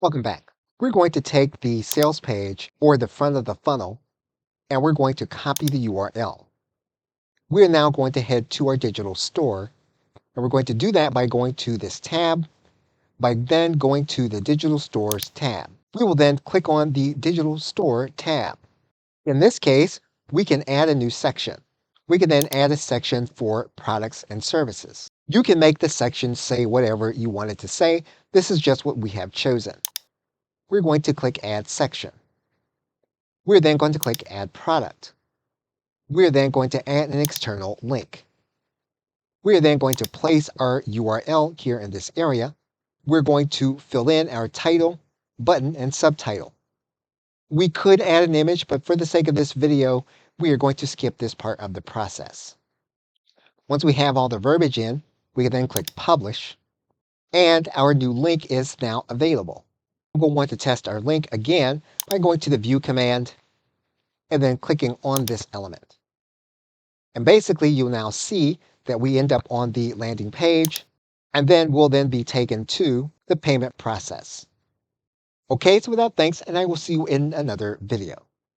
Welcome back. We're going to take the sales page or the front of the funnel and we're going to copy the URL. We're now going to head to our digital store and we're going to do that by going to this tab, by then going to the digital stores tab. We will then click on the digital store tab. In this case, we can add a new section. We can then add a section for products and services. You can make the section say whatever you want it to say. This is just what we have chosen. We're going to click Add Section. We're then going to click Add Product. We're then going to add an external link. We're then going to place our URL here in this area. We're going to fill in our title, button, and subtitle. We could add an image, but for the sake of this video, we are going to skip this part of the process. Once we have all the verbiage in, we can then click Publish, and our new link is now available. We'll want to test our link again by going to the View command and then clicking on this element. And basically, you'll now see that we end up on the landing page, and then we'll then be taken to the payment process. Okay, so with that, thanks, and I will see you in another video.